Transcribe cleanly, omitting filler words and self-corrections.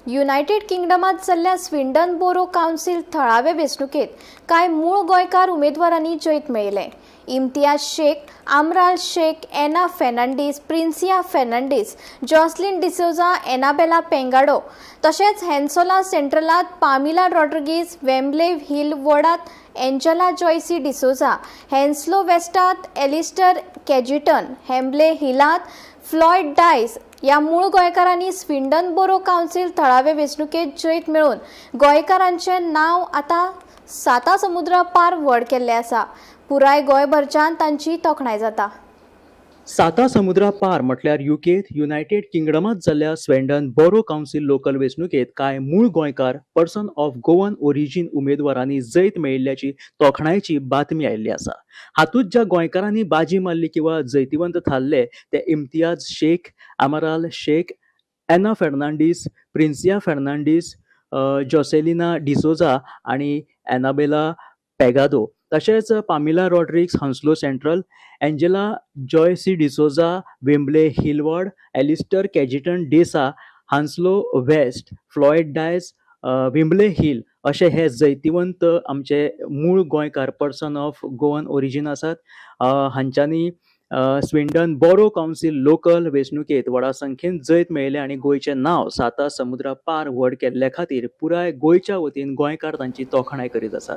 United किंगडमात जाल्ल्या Swindon Boro council थळावे वेंचणुकेत कांय मूळ गोंयकार उमेदवारांनी जैत मेळयलें. इम्तियाज शेख, आमराल शेख, एना फेर्नांडीस, प्रिन्सिया फेर्नांडीस, जॉसलिन डिसोजा, एनाबेला पेंगाडो तशेंच हेन्सोला सेंट्रलात पामिला रॉड्रिगीज, वेम्बले हिल वॉर्डात एंजेला जॉयसी डिसोजा, हेन्सलो वेस्टात एलिस्टर कॅजिटन, हेम्बले हिलात फ्लॉयड डायस या मूळ गोंयकारांनी स्विंडन बोरो काउन्सिल थळावे वेंचणुकेत जैत मेळोवन गोंयकारांचें नांव आतां 7 समुद्रा पार व्हड केल्लें आसा. पुराय गोंयभरच्यान तांची तोखणाय जाता. 7 समुद्रा पार म्हटल्यार युकेत युनायटेड किंगडमात जाल्ल्या स्वेंडन बोरो काउन्सिल लोकल वेंचणुकेत कांय मूळ गोंयकार पर्सन ऑफ गोवन ओरिजीन उमेदवारांनी जैत मेळिल्ल्याची तोखणायेची बातमी आयिल्ली आसा. हातूंत ज्या गोंयकारांनी बाजी मारली किंवा जैतिवंत थारले ते इम्तियाज शेख, आमराल शेख, एना फेर्नांडीस, प्रिन्सिया फेर्नांडीस, जॉसेलिना डिसोजा आणि एनाबेला पेगादो, तशेंच Pamela Rodrigues Hounslow Central, Angela Joyce D'Souza, Wembley Hill ward, Alister Cajetan Dessa, Hounslow West, Floyd Dias, Wembley Hill अशे हे जैतिवंत आमचे मूळ गोंयकार पर्सन ऑफ गोवन ओरिजीन आसात. हांच्यांनी स्विंडन बोरो काउन्सिल लोकल वेंचणुकेत व्हडा संख्येन जैत मेळयलें आनी गोंयचें नांव 7 समुद्रा पार व्हड केल्ले खातीर पुराय गोंयच्या वतीन गोंयकार तांची तोखणाय करीत आसात.